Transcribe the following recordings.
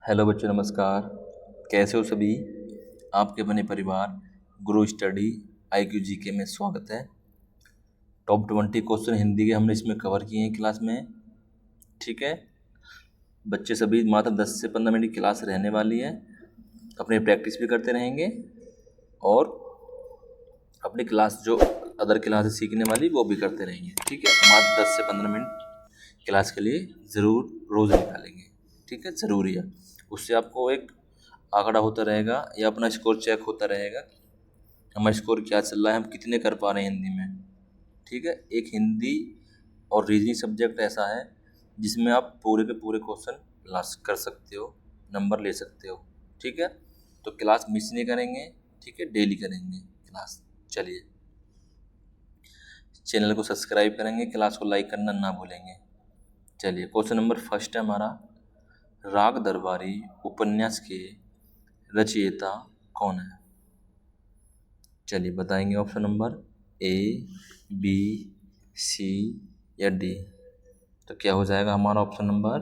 Hello बच्चों, नमस्कार। कैसे हो सभी? आपके अपने परिवार गुरु स्टडी IQ GK में स्वागत है। टॉप 20 क्वेश्चन हिंदी के हमने इसमें कवर किए हैं क्लास में। ठीक है बच्चे सभी, मात्र 10 से 15 मिनट की क्लास रहने वाली है। अपनी प्रैक्टिस भी करते रहेंगे और अपनी क्लास जो अदर क्लास सीखने वाली वो भी करते रहेंगे। ठीक है, मात्र 10 से 15 मिनट क्लास के लिए ज़रूर रोज़ निकालेंगे। ठीक है, ज़रूरी है। उससे आपको एक आंकड़ा होता रहेगा या अपना स्कोर चेक होता रहेगा, हमारा स्कोर क्या चल रहा है, हम कितने कर पा रहे हैं हिंदी में। ठीक है, एक हिंदी और रीजनिंग सब्जेक्ट ऐसा है जिसमें आप पूरे के पूरे क्वेश्चन लास्ट कर सकते हो, नंबर ले सकते हो। ठीक है, तो क्लास मिस नहीं करेंगे। ठीक है, डेली करेंगे क्लास। चलिए, चैनल को सब्सक्राइब करेंगे, क्लास को लाइक करना ना भूलेंगे। चलिए, क्वेश्चन नंबर फर्स्ट है हमारा, राग दरबारी उपन्यास के रचयिता कौन है? चलिए बताएंगे। Option number A, B, C या D। तो क्या हो जाएगा हमारा option number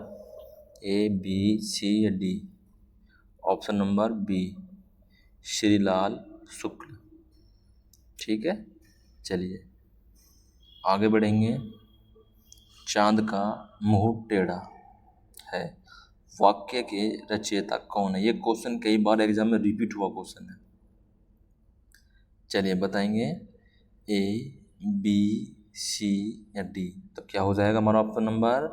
A, B, C या D? Option number B, Shrilal Shukla. ठीक है, चलिए आगे बढ़ेंगे। चांद का मुंह टेढ़ा है वाक्य के रचयिता कौन है? ये क्वेश्चन कई बार एग्जाम में रिपीट हुआ क्वेश्चन है। चलिए बताएंगे A, B, C या D। तो क्या हो जाएगा हमारा ऑप्शन नंबर?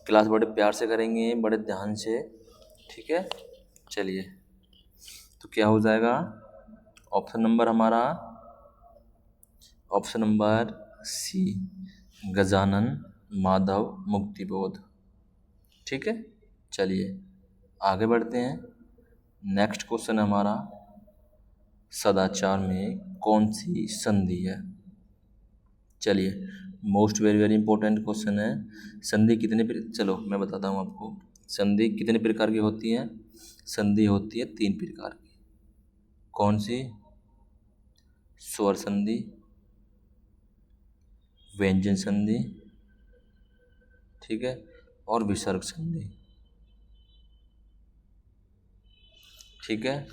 क्लास बड़े प्यार से करेंगे, बड़े ध्यान से। ठीक है, चलिए तो क्या हो जाएगा ऑप्शन नंबर हमारा? Option number C, Gajanan Madhav Muktibodh. ठीक है, चलिए आगे बढ़ते हैं। नेक्स्ट क्वेश्चन हमारा, सदाचार में कौन सी संधि है? चलिए, most very very important question है। संधि कितने चलो मैं बताता हूँ आपको। संधि कितने प्रकार की होती है? संधि होती है 3 प्रकार की। कौन सी? स्वर संधि, व्यंजन संधि, ठीक है, और विसर्ग संधि। ठीक है,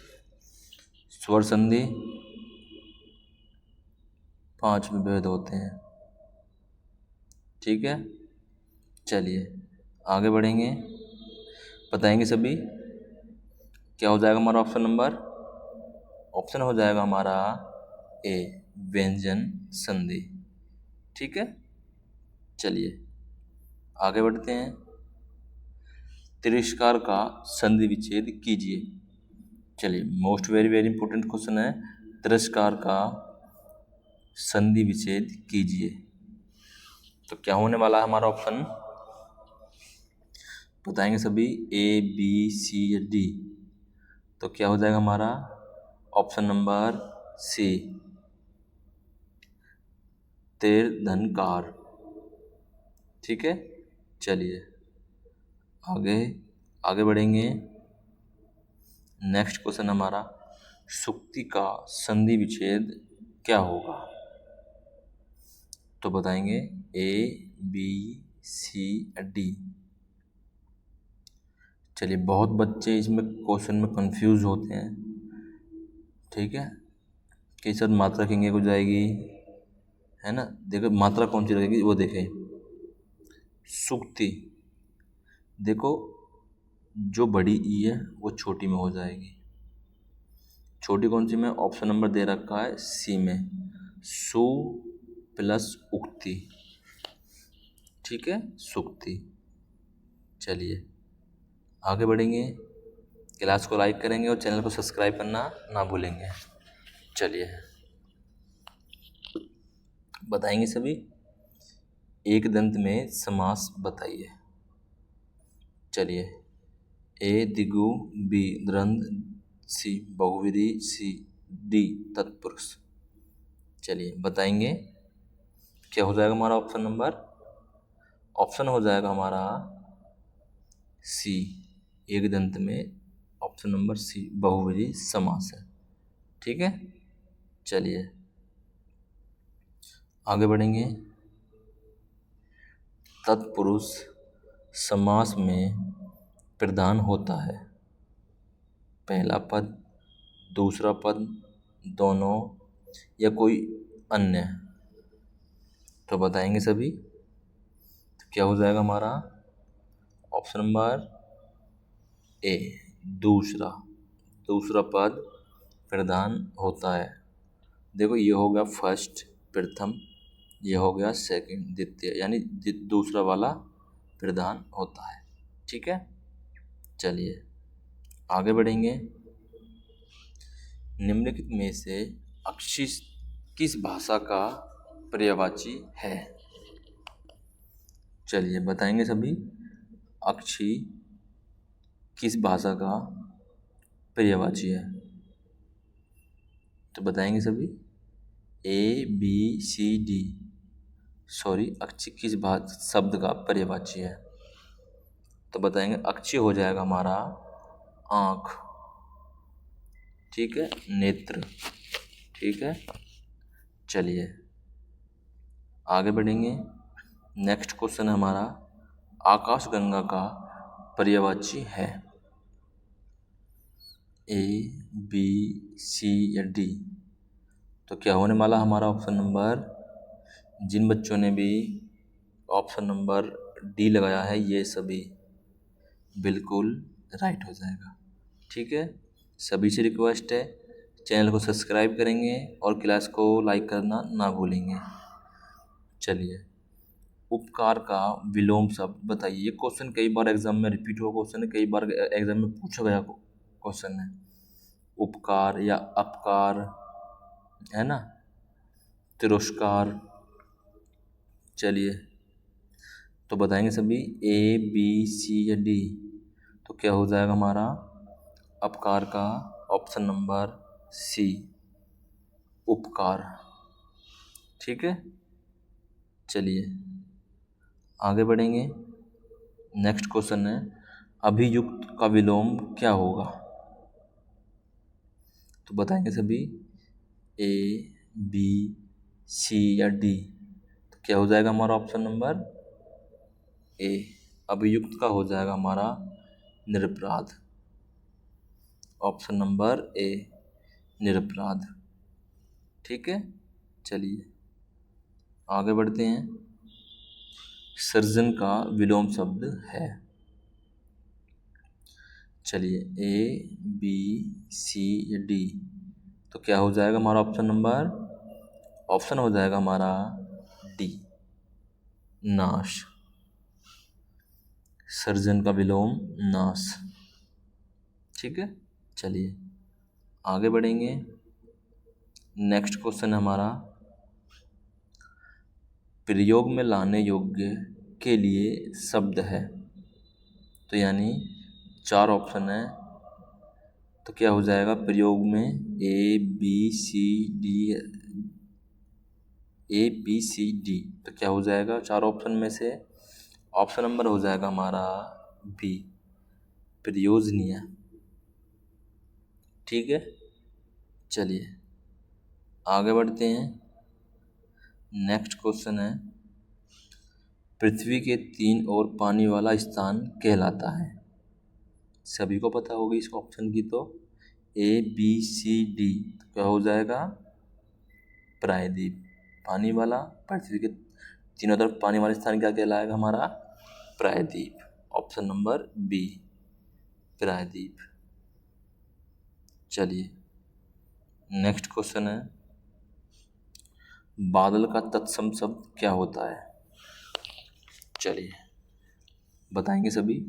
स्वर संधि 5 विभेद होते हैं। ठीक है, चलिए आगे बढ़ेंगे, बताएंगे सभी। क्या हो जाएगा हमारा ऑप्शन नंबर? ऑप्शन हो जाएगा हमारा A, व्यंजन संधि। ठीक है, चलिए आगे बढ़ते हैं। तिरस्कार का संधि विच्छेद कीजिए। चलिए, most very very important question है। तिरस्कार का संधि विच्छेद कीजिए। तो क्या होने वाला है हमारा ऑप्शन? बताएंगे सभी A, B, C या D। तो क्या हो जाएगा हमारा ऑप्शन नंबर C, तीर्थंकार। ठीक है, चलिए आगे आगे बढ़ेंगे। नेक्स्ट क्वेश्चन हमारा, सुक्ति का संधि विच्छेद क्या होगा? तो बताएंगे A, B, C या D। चलिए, बहुत बच्चे इसमें क्वेश्चन में कंफ्यूज होते हैं। ठीक है, कि सर मात्रा किंग हो जाएगी, है ना। देखो मात्रा कौन सी लगेगी वो देखें। सुक्ति, देखो जो बड़ी ई है वो छोटी में हो जाएगी। छोटी कौन सी में? ऑप्शन नंबर दे रखा है C में, सु प्लस उक्ति। ठीक है, सुक्ति। चलिए आगे बढ़ेंगे, क्लास को लाइक करेंगे और चैनल को सब्सक्राइब करना ना भूलेंगे। चलिए बताएंगे सभी, एक दंत में समास बताइए। चलिए, A द्विगु, B द्वंद्व, C बहुविधि, C D तत्पुरुष। चलिए बताएंगे। क्या हो जाएगा हमारा ऑप्शन नंबर? ऑप्शन हो जाएगा हमारा C, एक दंत में, ऑप्शन नंबर C बहुविधि समास है। ठीक है, चलिए आगे बढ़ेंगे। तत्पुरुष समास में प्रधान होता है। पहला पद, दूसरा पद, दोनों या कोई अन्य। तो बताएंगे सभी। तो क्या हो जाएगा हमारा ऑप्शन नंबर ए, दूसरा। दूसरा पद प्रधान होता है। देखो ये हो गया फर्स्ट, प्रथम, ये हो गया सेकंड, द्वितीय, यानी दूसरा वाला प्रधान होता है। ठीक है, चलिए आगे बढ़ेंगे। निम्नलिखित में से अक्षी किस भाषा का पर्यायवाची है? चलिए बताएंगे सभी। अक्षी किस भाषा का पर्यायवाची है? तो बताएंगे सभी। A B C D, sorry, अक्षी किस शब्द का पर्यायवाची है? तो बताएंगे अक्षी हो जाएगा हमारा आँख। ठीक है, नेत्र। ठीक है, चलिए आगे बढ़ेंगे। नेक्स्ट क्वेश्चन है हमारा, आकाशगंगा का पर्यायवाची है? ए बी सी या डी? तो क्या होने वाला हमारा ऑप्शन नंबर, जिन बच्चों ने भी ऑप्शन नंबर डी लगाया है ये सभी बिल्कुल राइट हो जाएगा। ठीक है, सभी से रिक्वेस्ट है चैनल को सब्सक्राइब करेंगे और क्लास को लाइक करना ना भूलेंगे। चलिए, उपकार का विलोम शब्द बताइए। ये क्वेश्चन कई बार एग्जाम में रिपीट हुआ क्वेश्चन है, कई बार एग्जाम में पूछा गया क्वेश्चन है। उपकार या अपकार, है ना, तिरस्कार। चलिए तो बताएंगे सभी ए बी सी या डी? तो क्या हो जाएगा हमारा अपकार का ऑप्शन नंबर सी, उपकार। ठीक है, चलिए आगे बढ़ेंगे। नेक्स्ट क्वेश्चन है, अभियुक्त का विलोम क्या होगा? तो बताएंगे सभी ए बी सी या डी? तो क्या हो जाएगा हमारा ऑप्शन नंबर ए, अभियुक्त का हो जाएगा हमारा निरपराध। ऑप्शन नंबर ए, निरपराध। ठीक है, चलिए आगे बढ़ते हैं। सृजन का विलोम शब्द है? चलिए ए बी सी या डी? तो क्या हो जाएगा हमारा ऑप्शन नंबर, ऑप्शन हो जाएगा हमारा डी, नाश। सृजन का विलोम नाश। ठीक है, चलिए आगे बढ़ेंगे। नेक्स्ट क्वेश्चन है हमारा, प्रयोग में लाने योग्य के लिए शब्द है? तो यानी 4 ऑप्शन है, तो क्या हो जाएगा प्रयोग में A B C D? A B C D, तो क्या हो जाएगा 4 ऑप्शन में से? ऑप्शन नंबर हो जाएगा हमारा बी, प्रयोजनीय। ठीक है, चलिए आगे बढ़ते हैं। नेक्स्ट क्वेश्चन है, पृथ्वी के 3 ओर पानी वाला स्थान कहलाता है? सभी को पता होगी इस ऑप्शन की। तो ए बी सी डी, तो क्या हो जाएगा प्रायद्वीप। पानी वाला, पृथ्वी के तीनों तरफ पानी वाला स्थान क्या कहलाएगा हमारा? प्रायद्वीप। ऑप्शन नंबर बी, प्रायद्वीप। चलिए नेक्स्ट क्वेश्चन है, बादल का तत्सम शब्द क्या होता है? चलिए बताएंगे सभी।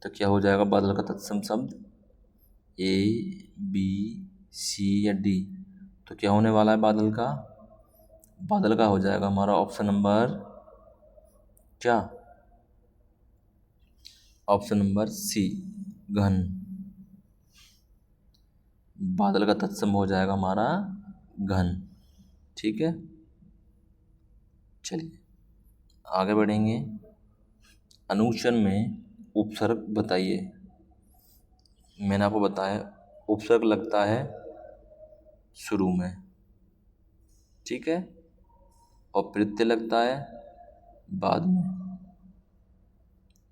तो क्या हो जाएगा बादल का तत्सम शब्द? ए बी सी या डी? तो क्या होने वाला है बादल का? बादल का हो जाएगा हमारा ऑप्शन नंबर क्या? ऑप्शन नंबर सी, घन। बादल का तत्सम हो जाएगा हमारा घन। ठीक है, चलिए आगे बढ़ेंगे। अनुच्छेद में उपसर्ग बताइए। मैंने आपको बताया उपसर्ग लगता है शुरू में, ठीक है, और प्रत्यय लगता है बाद में।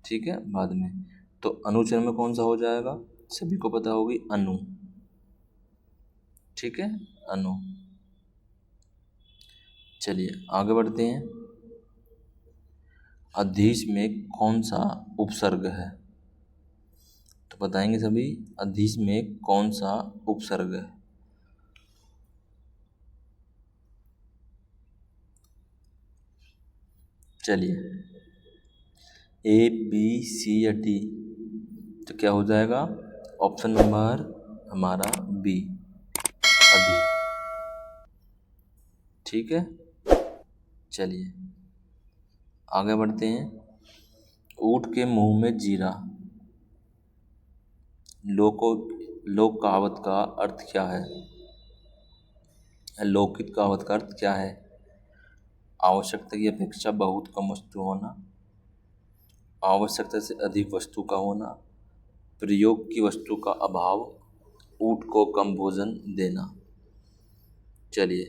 ठीक है, बाद में। तो अनुच्छेद में कौन सा हो जाएगा? सभी को पता होगी, अनु। ठीक है, अनु। चलिए आगे बढ़ते हैं। अधीश में कौन सा उपसर्ग है? तो बताएंगे सभी, अधीश में कौन सा उपसर्ग है? चलिए, ए बी सी या डी, तो क्या हो जाएगा? ऑप्शन नंबर हमारा बी, अधी। ठीक है, चलिए आगे बढ़ते हैं। ऊँट के मुंह में जीरा, लोक कहावत का अर्थ क्या है? लौकिक कहावत का अर्थ क्या है? आवश्यकता की अपेक्षा बहुत कम वस्तु होना, आवश्यकता से अधिक वस्तु का होना, प्रयोग की वस्तु का अभाव, ऊँट को कम भोजन देना। चलिए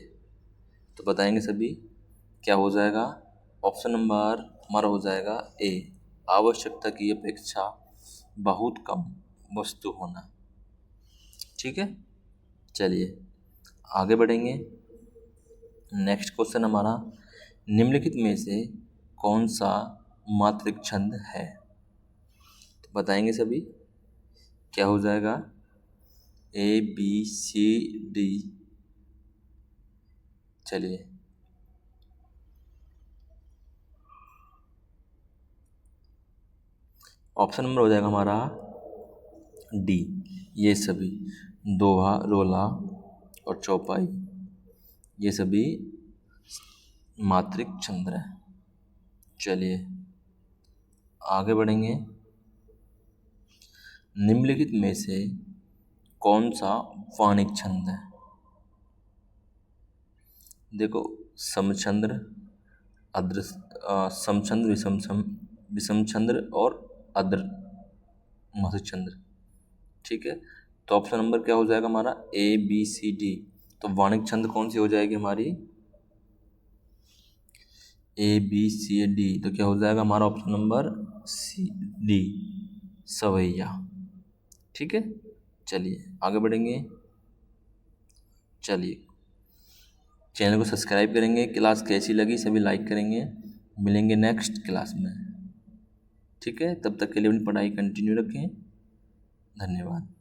तो बताएंगे सभी, क्या हो जाएगा? ऑप्शन नंबर हमारा हो जाएगा ए, आवश्यकता की अपेक्षा बहुत कम वस्तु होना। ठीक है, चलिए आगे बढ़ेंगे। नेक्स्ट क्वेश्चन हमारा, निम्नलिखित में से कौन सा मात्रिक छंद है? तो बताएंगे सभी, क्या हो जाएगा? A B C D. चलिए ऑप्शन नंबर हो जाएगा हमारा डी, ये सभी, दोहा, रोला और चौपाई, ये सभी मात्रिक छंद हैं। चलिए आगे बढ़ेंगे। निम्नलिखित में से कौन सा वाणिक छंद है? देखो, समछंद्र, समछंद्र, विषम छंद्र और अद्र मासिक छंद्र। ठीक है, तो ऑप्शन नंबर क्या हो जाएगा हमारा? A B C D. तो वाणिक छंद कौन सी हो जाएगी हमारी? ए बी सी डी, तो क्या हो जाएगा हमारा? ऑप्शन नंबर सी डी, सवैया। ठीक है, चलिए आगे बढ़ेंगे। चलिए चैनल को सब्सक्राइब करेंगे। क्लास कैसी लगी सभी लाइक करेंगे। मिलेंगे नेक्स्ट क्लास में। ठीक है, तब तक के लिए अपनी पढ़ाई कंटिन्यू रखें। धन्यवाद।